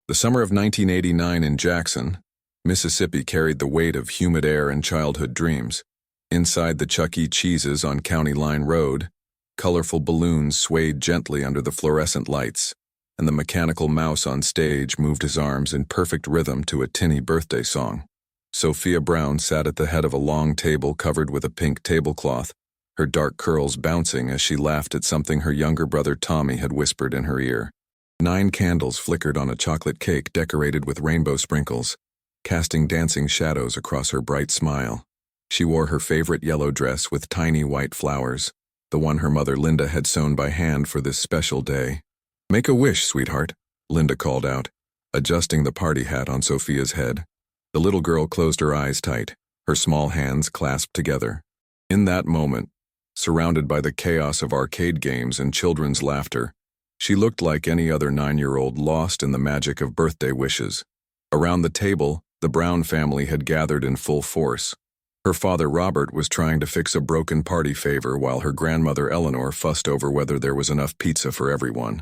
The summer of 1989 in Jackson, Mississippi carried the weight of humid air and childhood dreams. Inside the Chuck E. Cheese's on County Line Road, colorful balloons swayed gently under the fluorescent lights, and the mechanical mouse on stage moved his arms in perfect rhythm to a tinny birthday song. Sophia Brown sat at the head of a long table covered with a pink tablecloth, her dark curls bouncing as she laughed at something her younger brother Tommy had whispered in her ear. 9 candles flickered on a chocolate cake decorated with rainbow sprinkles, casting dancing shadows across her bright smile. She wore her favorite yellow dress with tiny white flowers, the one her mother Linda had sewn by hand for this special day. "Make a wish, sweetheart," Linda called out, adjusting the party hat on Sophia's head. The little girl closed her eyes tight, her small hands clasped together. In that moment, surrounded by the chaos of arcade games and children's laughter, she looked like any other 9-year-old lost in the magic of birthday wishes. Around the table, the Brown family had gathered in full force. Her father Robert was trying to fix a broken party favor while her grandmother Eleanor fussed over whether there was enough pizza for everyone.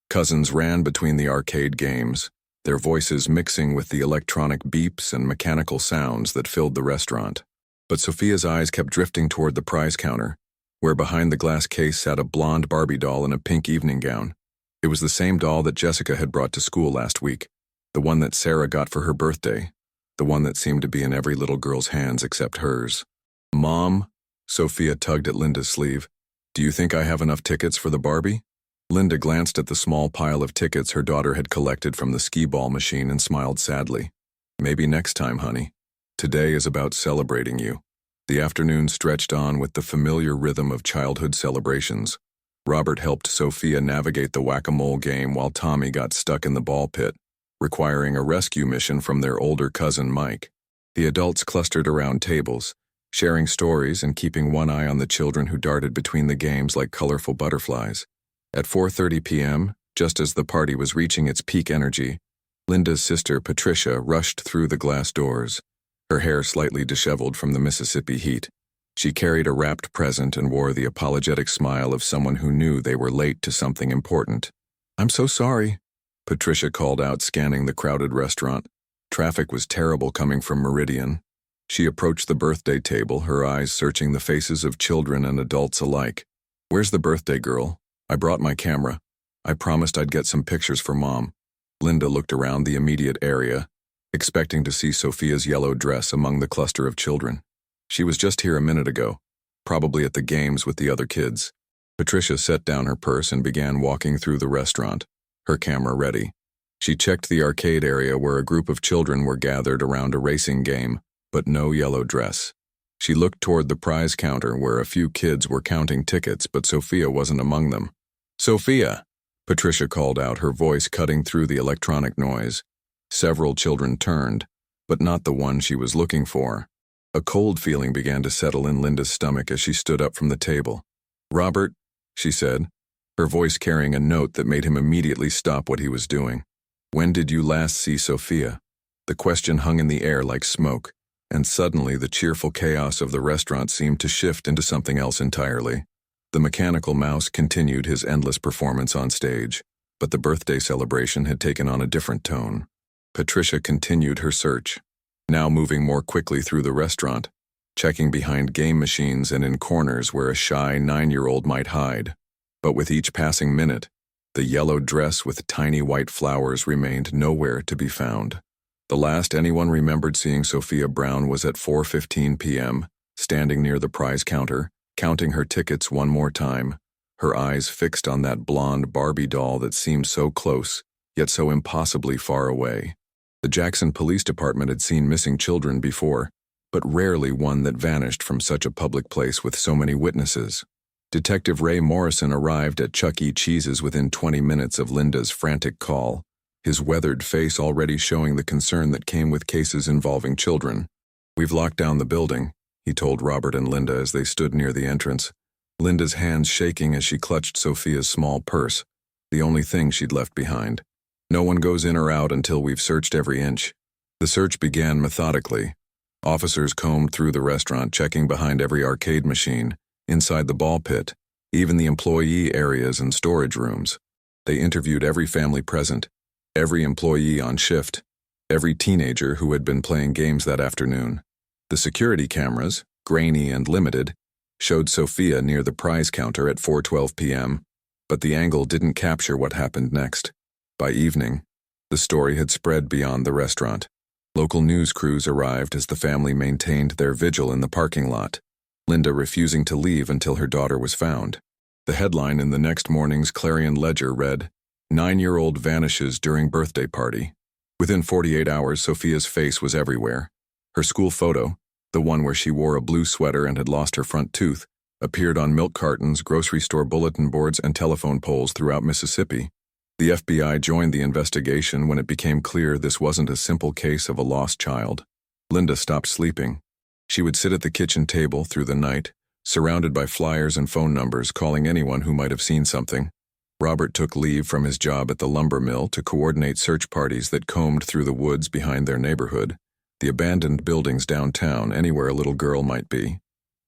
Cousins ran between the arcade games, their voices mixing with the electronic beeps and mechanical sounds that filled the restaurant. But Sophia's eyes kept drifting toward the prize counter, where behind the glass case sat a blonde Barbie doll in a pink evening gown. It was the same doll that Jessica had brought to school last week, the one that Sarah got for her birthday, the one that seemed to be in every little girl's hands except hers. "Mom," Sophia tugged at Linda's sleeve, "do you think I have enough tickets for the Barbie?" Linda glanced at the small pile of tickets her daughter had collected from the skee-ball machine and smiled sadly. "Maybe next time, honey. Today is about celebrating you." The afternoon stretched on with the familiar rhythm of childhood celebrations. Robert helped Sophia navigate the whack-a-mole game while Tommy got stuck in the ball pit, requiring a rescue mission from their older cousin Mike. The adults clustered around tables, sharing stories and keeping one eye on the children who darted between the games like colorful butterflies. At 4:30 p.m., just as the party was reaching its peak energy, Linda's sister Patricia rushed through the glass doors, her hair slightly disheveled from the Mississippi heat. She carried a wrapped present and wore the apologetic smile of someone who knew they were late to something important. "I'm so sorry," Patricia called out, scanning the crowded restaurant. Traffic was terrible coming from Meridian. She approached the birthday table, her eyes searching the faces of children and adults alike. "Where's the birthday girl? I brought my camera. I promised I'd get some pictures for Mom." Linda looked around the immediate area, expecting to see Sophia's yellow dress among the cluster of children. She was just here a minute ago, probably at the games with the other kids. Patricia set down her purse and began walking through the restaurant, her camera ready. She checked the arcade area where a group of children were gathered around a racing game, but no yellow dress. She looked toward the prize counter where a few kids were counting tickets, but Sophia wasn't among them. "Sophia!" Patricia called out, her voice cutting through the electronic noise. Several children turned, but not the one she was looking for. A cold feeling began to settle in Linda's stomach as she stood up from the table. "Robert," she said, her voice carrying a note that made him immediately stop what he was doing. "When did you last see Sophia?" The question hung in the air like smoke, and suddenly the cheerful chaos of the restaurant seemed to shift into something else entirely. The mechanical mouse continued his endless performance on stage, but the birthday celebration had taken on a different tone. Patricia continued her search, now moving more quickly through the restaurant, checking behind game machines and in corners where a shy 9-year-old might hide. But with each passing minute, the yellow dress with tiny white flowers remained nowhere to be found. The last anyone remembered seeing Sophia Brown was at 4:15 p.m., standing near the prize counter, counting her tickets one more time, her eyes fixed on that blonde Barbie doll that seemed so close, yet so impossibly far away. The Jackson Police Department had seen missing children before, but rarely one that vanished from such a public place with so many witnesses. Detective Ray Morrison arrived at Chuck E. Cheese's within 20 minutes of Linda's frantic call, his weathered face already showing the concern that came with cases involving children. "We've locked down the building," he told Robert and Linda as they stood near the entrance, Linda's hands shaking as she clutched Sophia's small purse, the only thing she'd left behind. "No one goes in or out until we've searched every inch." The search began methodically. Officers combed through the restaurant, checking behind every arcade machine, inside the ball pit, even the employee areas and storage rooms. They interviewed every family present, every employee on shift, every teenager who had been playing games that afternoon. The security cameras, grainy and limited, showed Sophia near the prize counter at 4:12 p.m., but the angle didn't capture what happened next. By evening, the story had spread beyond the restaurant. Local news crews arrived as the family maintained their vigil in the parking lot, Linda refusing to leave until her daughter was found. The headline in the next morning's Clarion Ledger read, "9-year-old vanishes during birthday party." Within 48 hours, Sophia's face was everywhere. Her school photo, the one where she wore a blue sweater and had lost her front tooth, appeared on milk cartons, grocery store bulletin boards, and telephone poles throughout Mississippi. The FBI joined the investigation when it became clear this wasn't a simple case of a lost child. Linda stopped sleeping. She would sit at the kitchen table through the night, surrounded by flyers and phone numbers, calling anyone who might have seen something. Robert took leave from his job at the lumber mill to coordinate search parties that combed through the woods behind their neighborhood, the abandoned buildings downtown, anywhere a little girl might be.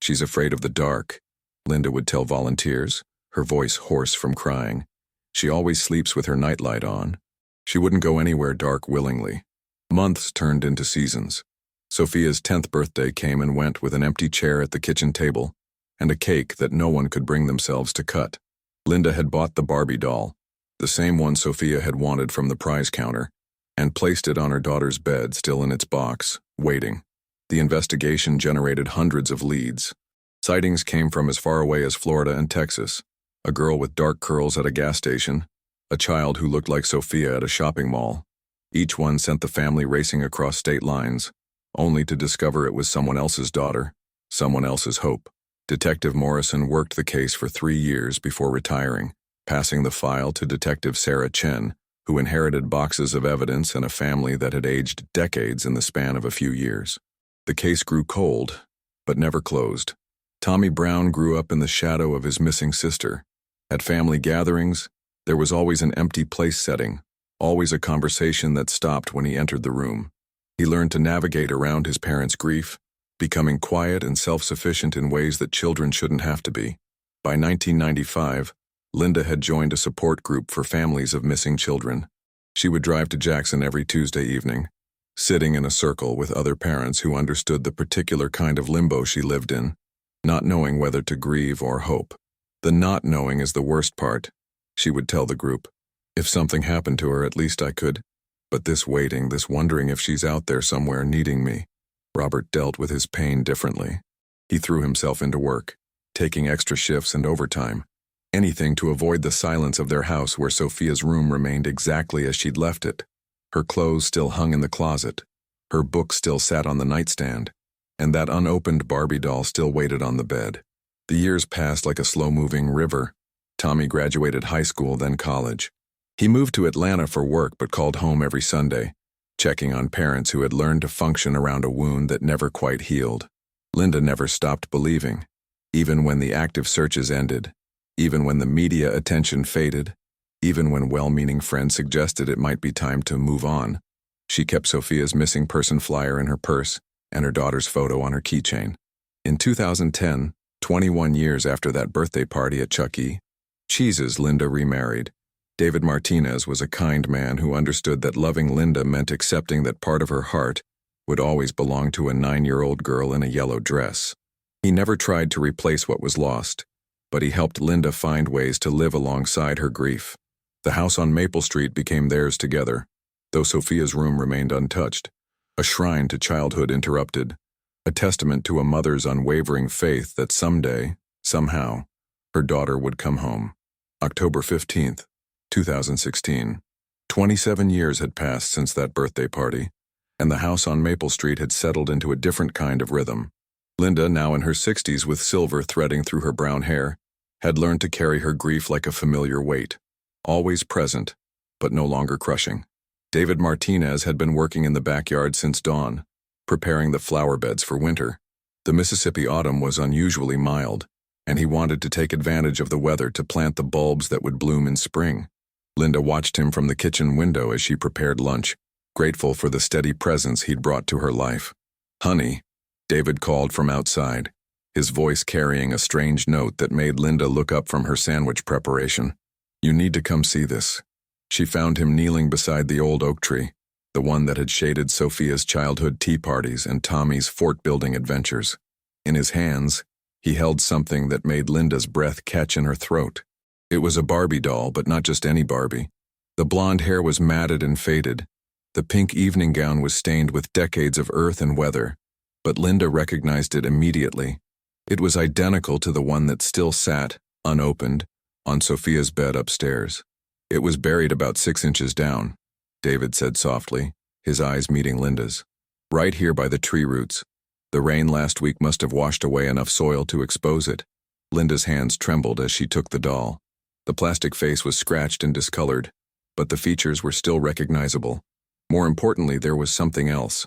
"She's afraid of the dark," Linda would tell volunteers, her voice hoarse from crying. "She always sleeps with her nightlight on." She wouldn't go anywhere dark willingly. Months turned into seasons. Sophia's 10th birthday came and went with an empty chair at the kitchen table and a cake that no one could bring themselves to cut. Linda had bought the Barbie doll, the same one Sophia had wanted from the prize counter, and placed it on her daughter's bed, still in its box, waiting. The investigation generated hundreds of leads. Sightings came from as far away as Florida and Texas. A girl with dark curls at a gas station, a child who looked like Sophia at a shopping mall. Each one sent the family racing across state lines, only to discover it was someone else's daughter, someone else's hope. Detective Morrison worked the case for 3 years before retiring, passing the file to Detective Sarah Chen, who inherited boxes of evidence and a family that had aged decades in the span of a few years. The case grew cold, but never closed. Tommy Brown grew up in the shadow of his missing sister. At family gatherings, there was always an empty place setting, always a conversation that stopped when he entered the room. He learned to navigate around his parents' grief, becoming quiet and self-sufficient in ways that children shouldn't have to be. By 1995, Linda had joined a support group for families of missing children. She would drive to Jackson every Tuesday evening, sitting in a circle with other parents who understood the particular kind of limbo she lived in, not knowing whether to grieve or hope. "The not knowing is the worst part," she would tell the group. "If something happened to her, at least I could. But this waiting, this wondering if she's out there somewhere needing me." Robert dealt with his pain differently. He threw himself into work, taking extra shifts and overtime. Anything to avoid the silence of their house, where Sophia's room remained exactly as she'd left it. Her clothes still hung in the closet, her book still sat on the nightstand, and that unopened Barbie doll still waited on the bed. The years passed like a slow-moving river. Tommy graduated high school, then college. He moved to Atlanta for work but called home every Sunday, checking on parents who had learned to function around a wound that never quite healed. Linda never stopped believing, even when the active searches ended, even when the media attention faded, even when well-meaning friends suggested it might be time to move on. She kept Sophia's missing person flyer in her purse and her daughter's photo on her keychain. In 2010, 21 years after that birthday party at Chuck E. Cheese's, Linda remarried. David Martinez was a kind man who understood that loving Linda meant accepting that part of her heart would always belong to a 9-year-old girl in a yellow dress. He never tried to replace what was lost, but he helped Linda find ways to live alongside her grief. The house on Maple Street became theirs together, though Sophia's room remained untouched, a shrine to childhood interrupted, a testament to a mother's unwavering faith that someday, somehow, her daughter would come home. October 15th, 2016. 27 years had passed since that birthday party, and the house on Maple Street had settled into a different kind of rhythm. Linda, now in her 60s with silver threading through her brown hair, had learned to carry her grief like a familiar weight, always present, but no longer crushing. David Martinez had been working in the backyard since dawn, preparing the flower beds for winter. The Mississippi autumn was unusually mild, and he wanted to take advantage of the weather to plant the bulbs that would bloom in spring. Linda watched him from the kitchen window as she prepared lunch, grateful for the steady presence he'd brought to her life. "Honey," David called from outside, his voice carrying a strange note that made Linda look up from her sandwich preparation. "You need to come see this." She found him kneeling beside the old oak tree, the one that had shaded Sophia's childhood tea parties and Tommy's fort-building adventures. In his hands, he held something that made Linda's breath catch in her throat. It was a Barbie doll, but not just any Barbie. The blonde hair was matted and faded. The pink evening gown was stained with decades of earth and weather, but Linda recognized it immediately. It was identical to the one that still sat, unopened, on Sophia's bed upstairs. It was buried about 6 inches down, David said softly, his eyes meeting Linda's. Right here by the tree roots. The rain last week must have washed away enough soil to expose it. Linda's hands trembled as she took the doll. The plastic face was scratched and discolored, but the features were still recognizable. More importantly, there was something else.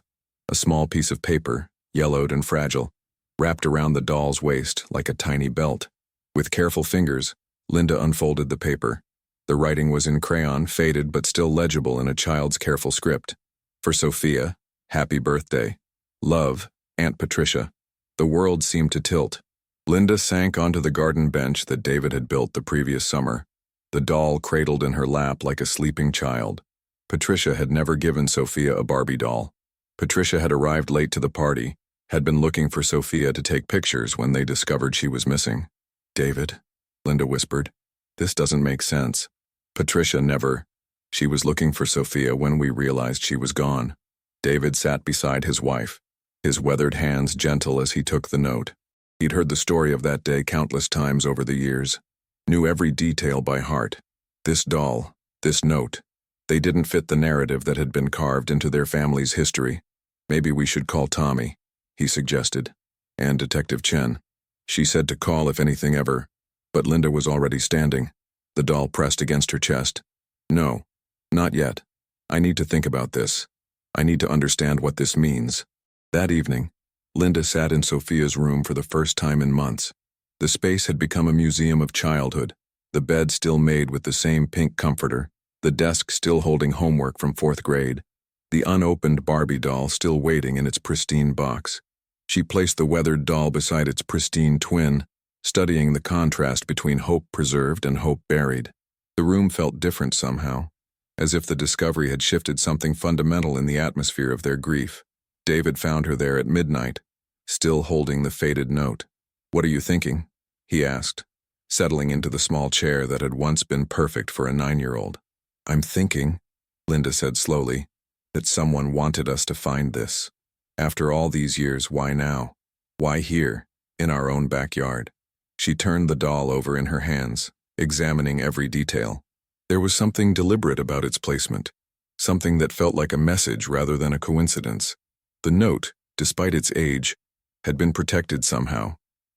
A small piece of paper, yellowed and fragile, wrapped around the doll's waist like a tiny belt. With careful fingers, Linda unfolded the paper. The writing was in crayon, faded but still legible in a child's careful script. For Sophia, happy birthday. Love, Aunt Patricia. The world seemed to tilt. Linda sank onto the garden bench that David had built the previous summer, the doll cradled in her lap like a sleeping child. Patricia had never given Sophia a Barbie doll. Patricia had arrived late to the party, had been looking for Sophia to take pictures when they discovered she was missing. David, Linda whispered, this doesn't make sense. Patricia never. She was looking for Sophia when we realized she was gone. David sat beside his wife, his weathered hands gentle as he took the note. He'd heard the story of that day countless times over the years, knew every detail by heart. This doll, this note, they didn't fit the narrative that had been carved into their family's history. Maybe we should call Tommy, he suggested, and Detective Chen. She said to call if anything ever, but Linda was already standing, the doll pressed against her chest. No, not yet. I need to think about this. I need to understand what this means. That evening, Linda sat in Sophia's room for the first time in months. The space had become a museum of childhood, the bed still made with the same pink comforter, the desk still holding homework from 4th grade, the unopened Barbie doll still waiting in its pristine box. She placed the weathered doll beside its pristine twin, studying the contrast between hope preserved and hope buried. The room felt different somehow, as if the discovery had shifted something fundamental in the atmosphere of their grief. David found her there at midnight, still holding the faded note. What are you thinking? He asked, settling into the small chair that had once been perfect for a 9-year-old. I'm thinking, Linda said slowly, that someone wanted us to find this. After all these years, why now? Why here, in our own backyard? She turned the doll over in her hands, examining every detail. There was something deliberate about its placement, something that felt like a message rather than a coincidence. The note, despite its age, had been protected somehow,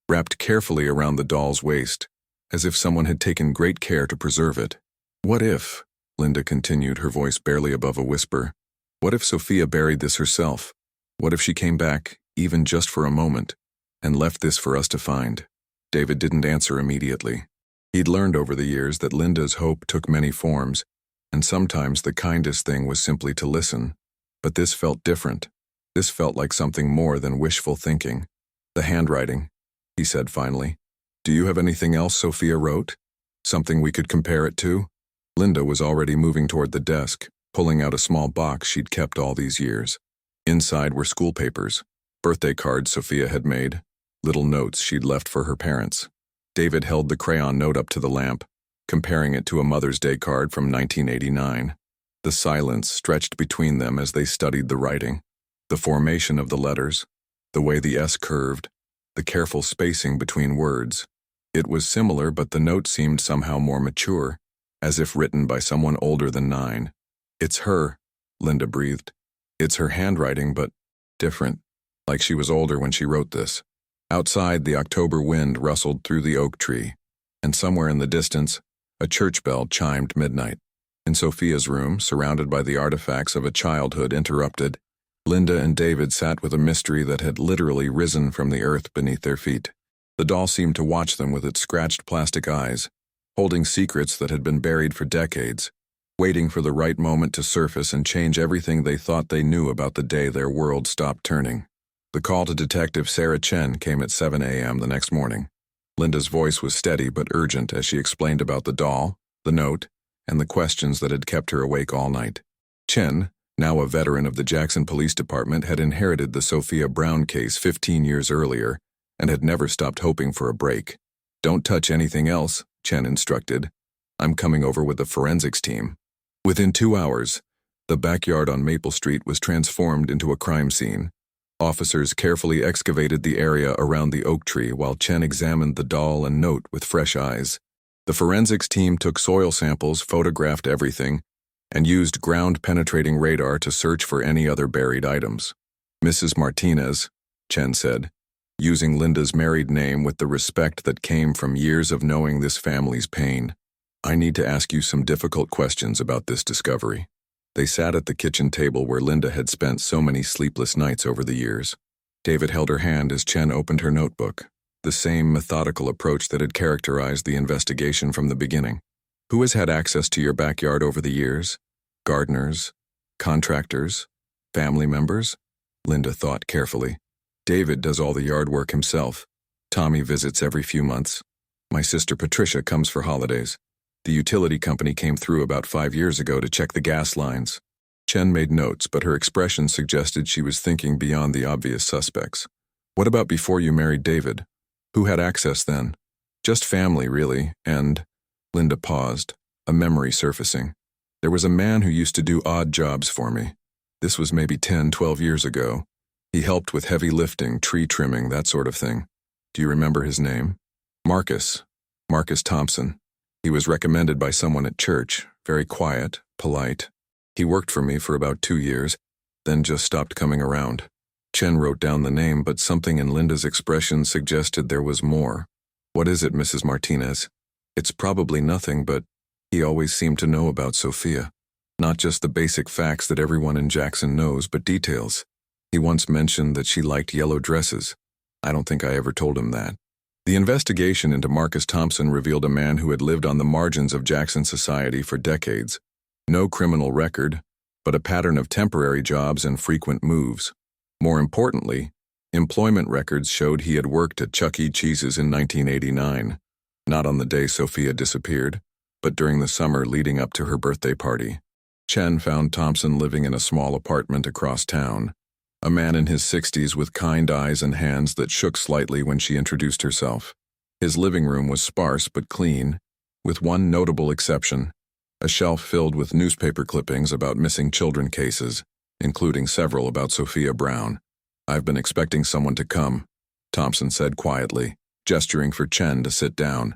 wrapped carefully around the doll's waist, as if someone had taken great care to preserve it. What if, Linda continued, her voice barely above a whisper, what if Sophia buried this herself? What if she came back, even just for a moment, and left this for us to find? David didn't answer immediately. He'd learned over the years that Linda's hope took many forms, and sometimes the kindest thing was simply to listen. But this felt different. This felt like something more than wishful thinking. The handwriting, he said finally. Do you have anything else Sophia wrote? Something we could compare it to? Linda was already moving toward the desk, pulling out a small box she'd kept all these years. Inside were school papers, birthday cards Sophia had made, little notes she'd left for her parents. David held the crayon note up to the lamp, comparing it to a Mother's Day card from 1989. The silence stretched between them as they studied the writing. The formation of the letters, the way the S curved, the careful spacing between words. It was similar, but the note seemed somehow more mature, as if written by someone older than 9. It's her, Linda breathed. It's her handwriting, but different, like she was older when she wrote this. Outside, the October wind rustled through the oak tree, and somewhere in the distance, a church bell chimed midnight. In Sophia's room, surrounded by the artifacts of a childhood interrupted, Linda and David sat with a mystery that had literally risen from the earth beneath their feet. The doll seemed to watch them with its scratched plastic eyes, holding secrets that had been buried for decades, waiting for the right moment to surface and change everything they thought they knew about the day their world stopped turning. The call to Detective Sarah Chen came at 7 a.m. the next morning. Linda's voice was steady but urgent as she explained about the doll, the note, and the questions that had kept her awake all night. Chen, now a veteran of the Jackson Police Department, had inherited the Sophia Brown case 15 years earlier and had never stopped hoping for a break. "Don't touch anything else," Chen instructed. "I'm coming over with the forensics team." Within 2 hours, the backyard on Maple Street was transformed into a crime scene. Officers carefully excavated the area around the oak tree while Chen examined the doll and note with fresh eyes. The forensics team took soil samples, photographed everything, and used ground-penetrating radar to search for any other buried items. "Mrs. Martinez," Chen said, using Linda's married name with the respect that came from years of knowing this family's pain, "I need to ask you some difficult questions about this discovery." They sat at the kitchen table where Linda had spent so many sleepless nights over the years. David held her hand as Chen opened her notebook, the same methodical approach that had characterized the investigation from the beginning. "Who has had access to your backyard over the years? Gardeners? Contractors? Family members?" Linda thought carefully. "David does all the yard work himself. Tommy visits every few months. My sister Patricia comes for holidays. The utility company came through about 5 years ago to check the gas lines." Chen made notes, but her expression suggested she was thinking beyond the obvious suspects. "What about before you married David? Who had access then?" "Just family, really, and—" Linda paused, a memory surfacing. "There was a man who used to do odd jobs for me. This was maybe 10, 12 years ago. He helped with heavy lifting, tree trimming, that sort of thing. Do you remember his name?" "Marcus. Marcus Thompson. He was recommended by someone at church, very quiet, polite. He worked for me for about 2 years, then just stopped coming around." Chen wrote down the name, but something in Linda's expression suggested there was more. "What is it, Mrs. Martinez?" "It's probably nothing, but he always seemed to know about Sophia. Not just the basic facts that everyone in Jackson knows, but details. He once mentioned that she liked yellow dresses. I don't think I ever told him that." The investigation into Marcus Thompson revealed a man who had lived on the margins of Jackson society for decades. No criminal record, but a pattern of temporary jobs and frequent moves. More importantly, employment records showed he had worked at Chuck E. Cheese's in 1989, not on the day Sophia disappeared, but during the summer leading up to her birthday party. Chen found Thompson living in a small apartment across town, a man in his 60s with kind eyes and hands that shook slightly when she introduced herself. His living room was sparse but clean, with one notable exception, a shelf filled with newspaper clippings about missing children cases, including several about Sophia Brown. "I've been expecting someone to come," Thompson said quietly, gesturing for Chen to sit down.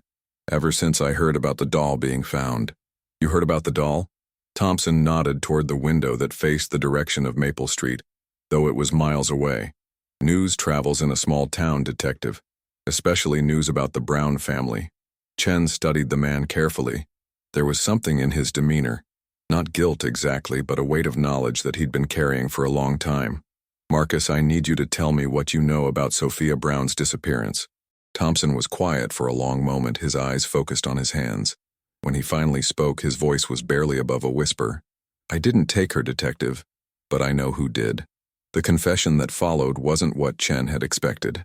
"Ever since I heard about the doll being found." "You heard about the doll?" Thompson nodded toward the window that faced the direction of Maple Street, though it was miles away. "News travels in a small town, detective, especially news about the Brown family." Chen studied the man carefully. There was something in his demeanor, not guilt exactly, but a weight of knowledge that he'd been carrying for a long time. "Marcus, I need you to tell me what you know about Sophia Brown's disappearance." Thompson was quiet for a long moment, his eyes focused on his hands. When he finally spoke, his voice was barely above a whisper. "I didn't take her, detective, but I know who did." The confession that followed wasn't what Chen had expected.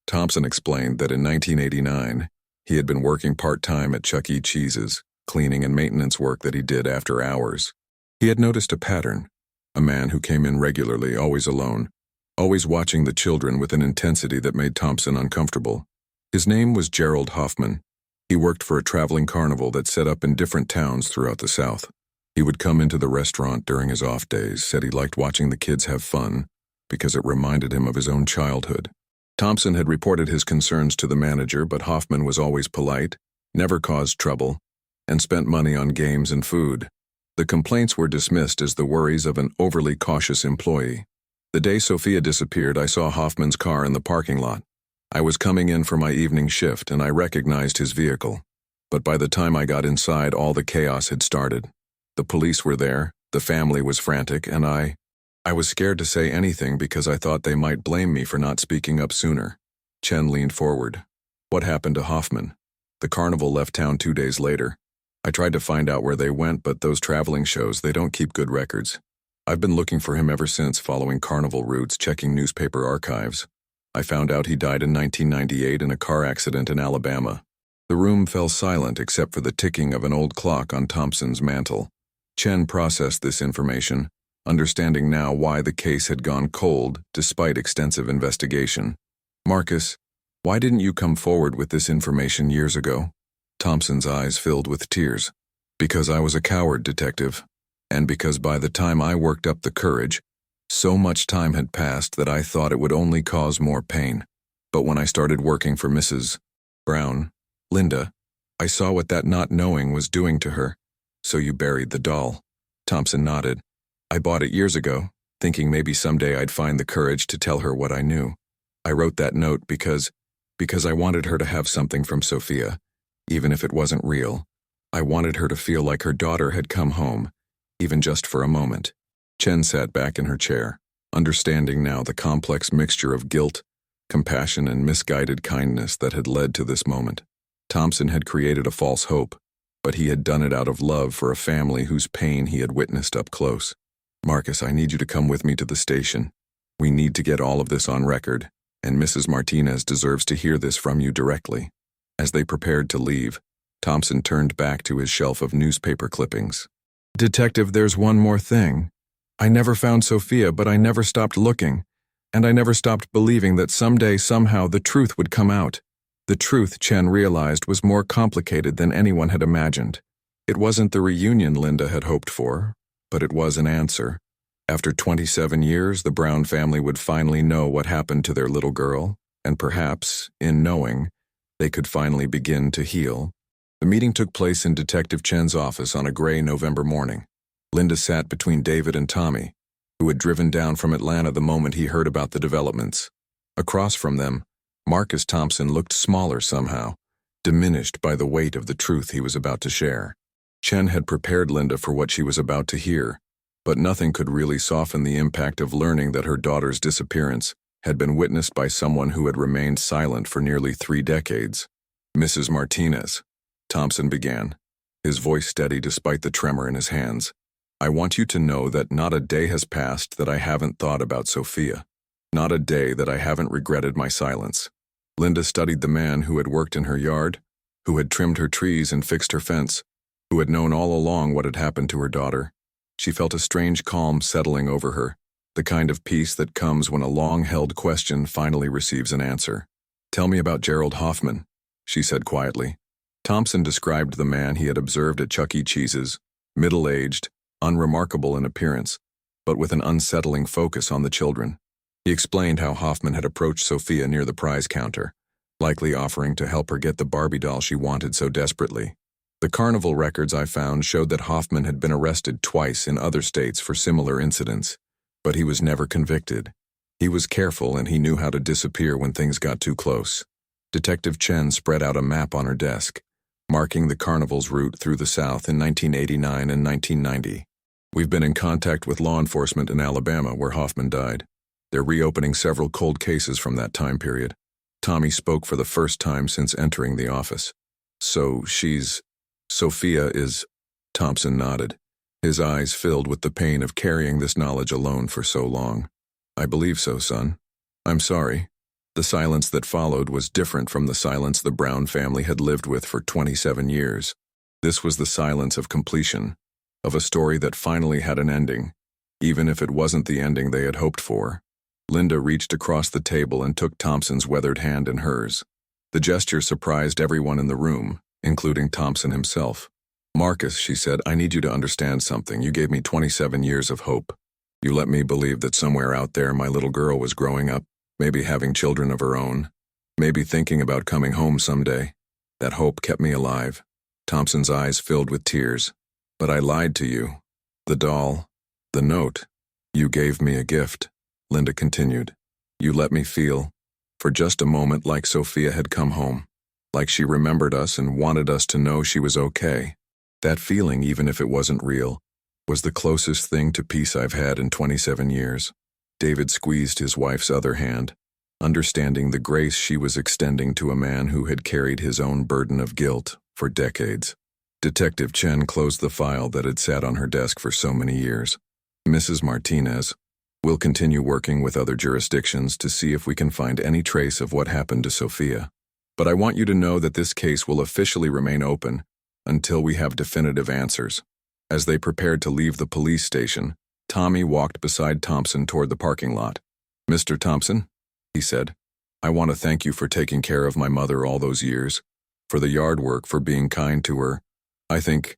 Thompson explained that in 1989, he had been working part-time at Chuck E. Cheese's, cleaning and maintenance work that he did after hours. He had noticed a pattern, a man who came in regularly, always alone, always watching the children with an intensity that made Thompson uncomfortable. His name was Gerald Hoffman. He worked for a traveling carnival that set up in different towns throughout the South. He would come into the restaurant during his off days, said he liked watching the kids have fun, because it reminded him of his own childhood. Thompson had reported his concerns to the manager, but Hoffman was always polite, never caused trouble, and spent money on games and food. The complaints were dismissed as the worries of an overly cautious employee. The day Sophia disappeared, I saw Hoffman's car in the parking lot. I was coming in for my evening shift, and I recognized his vehicle. But by the time I got inside, all the chaos had started. The police were there, the family was frantic, and I was scared to say anything because I thought they might blame me for not speaking up sooner. Chen leaned forward. "What happened to Hoffman?" "The carnival left town 2 days later. I tried to find out where they went, but those traveling shows, they don't keep good records. I've been looking for him ever since, following carnival routes, checking newspaper archives. I found out he died in 1998 in a car accident in Alabama. The room fell silent except for the ticking of an old clock on Thompson's mantel. Chen processed this information, understanding now why the case had gone cold despite extensive investigation. "Marcus, why didn't you come forward with this information years ago?" Thompson's eyes filled with tears. "Because I was a coward, Detective, and because by the time I worked up the courage, so much time had passed that I thought it would only cause more pain. But when I started working for Mrs. Brown, Linda, I saw what that not knowing was doing to her. So you buried the doll." Thompson nodded. "I bought it years ago, thinking maybe someday I'd find the courage to tell her what I knew. I wrote that note because I wanted her to have something from Sophia, even if it wasn't real. I wanted her to feel like her daughter had come home, even just for a moment." Chen sat back in her chair, understanding now the complex mixture of guilt, compassion, and misguided kindness that had led to this moment. Thompson had created a false hope, but he had done it out of love for a family whose pain he had witnessed up close. "Marcus, I need you to come with me to the station. We need to get all of this on record, and Mrs. Martinez deserves to hear this from you directly." As they prepared to leave, Thompson turned back to his shelf of newspaper clippings. "Detective, there's one more thing. I never found Sophia, but I never stopped looking, and I never stopped believing that someday, somehow, the truth would come out." The truth, Chen realized, was more complicated than anyone had imagined. It wasn't the reunion Linda had hoped for, but it was an answer. After 27 years, the Brown family would finally know what happened to their little girl, and perhaps, in knowing, they could finally begin to heal. The meeting took place in Detective Chen's office on a gray November morning. Linda sat between David and Tommy, who had driven down from Atlanta the moment he heard about the developments. Across from them, Marcus Thompson looked smaller somehow, diminished by the weight of the truth he was about to share. Chen had prepared Linda for what she was about to hear, but nothing could really soften the impact of learning that her daughter's disappearance had been witnessed by someone who had remained silent for nearly 3 decades. "Mrs. Martinez," Thompson began, his voice steady despite the tremor in his hands, "I want you to know that not a day has passed that I haven't thought about Sophia. Not a day that I haven't regretted my silence." Linda studied the man who had worked in her yard, who had trimmed her trees and fixed her fence, who had known all along what had happened to her daughter. She felt a strange calm settling over her, the kind of peace that comes when a long-held question finally receives an answer. "Tell me about Gerald Hoffman," she said quietly. Thompson described the man he had observed at Chuck E. Cheese's, middle-aged, unremarkable in appearance, but with an unsettling focus on the children. He explained how Hoffman had approached Sophia near the prize counter, likely offering to help her get the Barbie doll she wanted so desperately. "The carnival records I found showed that Hoffman had been arrested twice in other states for similar incidents, but he was never convicted. He was careful and he knew how to disappear when things got too close." Detective Chen spread out a map on her desk, marking the carnival's route through the South in 1989 and 1990. "We've been in contact with law enforcement in Alabama where Hoffman died. They're reopening several cold cases from that time period." Tommy spoke for the first time since entering the office. "So Sophia is..." Thompson nodded, his eyes filled with the pain of carrying this knowledge alone for so long. "I believe so, son. I'm sorry." The silence that followed was different from the silence the Brown family had lived with for 27 years. This was the silence of completion, of a story that finally had an ending, even if it wasn't the ending they had hoped for. Linda reached across the table and took Thompson's weathered hand in hers. The gesture surprised everyone in the room, including Thompson himself. "Marcus," she said, "I need you to understand something. You gave me 27 years of hope. You let me believe that somewhere out there my little girl was growing up, maybe having children of her own, maybe thinking about coming home someday. That hope kept me alive." Thompson's eyes filled with tears. "But I lied to you. The doll, the note, you gave me a gift," Linda continued. "You let me feel, for just a moment, like Sophia had come home, like she remembered us and wanted us to know she was okay. That feeling, even if it wasn't real, was the closest thing to peace I've had in 27 years. David squeezed his wife's other hand, understanding the grace she was extending to a man who had carried his own burden of guilt for decades. Detective Chen closed the file that had sat on her desk for so many years. "Mrs. Martinez, we'll continue working with other jurisdictions to see if we can find any trace of what happened to Sophia. But I want you to know that this case will officially remain open until we have definitive answers. As they prepared to leave the police station, Tommy walked beside Thompson toward the parking lot. "Mr. Thompson," he said, "I want to thank you for taking care of my mother all those years, for the yard work, for being kind to her. I think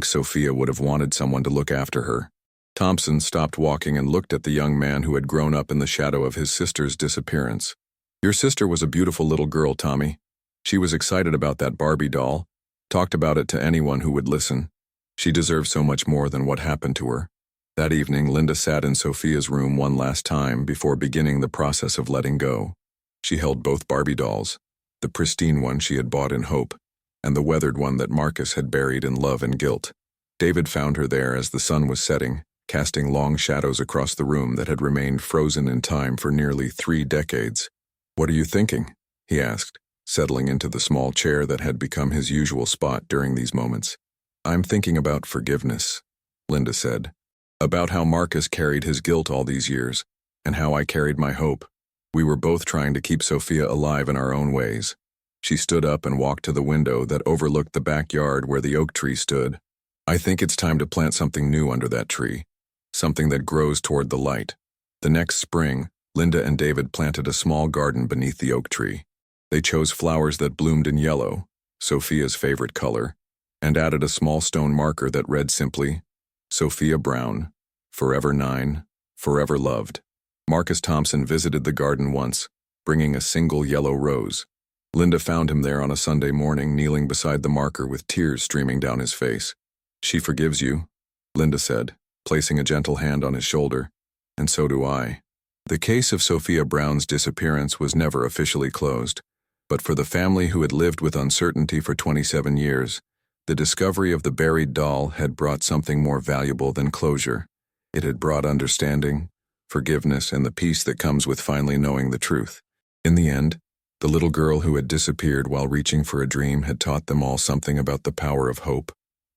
Sophia would have wanted someone to look after her." Thompson stopped walking and looked at the young man who had grown up in the shadow of his sister's disappearance. "Your sister was a beautiful little girl, Tommy. She was excited about that Barbie doll, talked about it to anyone who would listen. She deserves so much more than what happened to her." That evening, Linda sat in Sophia's room one last time before beginning the process of letting go. She held both Barbie dolls, the pristine one she had bought in hope, and the weathered one that Marcus had buried in love and guilt. David found her there as the sun was setting, casting long shadows across the room that had remained frozen in time for nearly 3 decades. "What are you thinking?" he asked, settling into the small chair that had become his usual spot during these moments. "I'm thinking about forgiveness," Linda said. "About how Marcus carried his guilt all these years, and how I carried my hope. We were both trying to keep Sophia alive in our own ways." She stood up and walked to the window that overlooked the backyard where the oak tree stood. "I think it's time to plant something new under that tree, something that grows toward the light." The next spring, Linda and David planted a small garden beneath the oak tree. They chose flowers that bloomed in yellow, Sophia's favorite color, and added a small stone marker that read simply, "Sophia Brown, forever 9, forever loved." Marcus Thompson visited the garden once, bringing a single yellow rose. Linda found him there on a Sunday morning, kneeling beside the marker with tears streaming down his face. "She forgives you," Linda said, placing a gentle hand on his shoulder. "And so do I." The case of Sophia Brown's disappearance was never officially closed, but for the family who had lived with uncertainty for 27 years, the discovery of the buried doll had brought something more valuable than closure. It had brought understanding, forgiveness, and the peace that comes with finally knowing the truth. In the end, the little girl who had disappeared while reaching for a dream had taught them all something about the power of hope,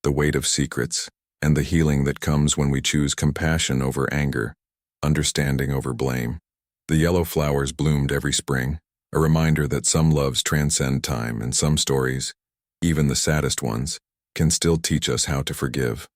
the weight of secrets, and the healing that comes when we choose compassion over anger, understanding over blame. The yellow flowers bloomed every spring, a reminder that some loves transcend time and some stories, even the saddest ones, can still teach us how to forgive.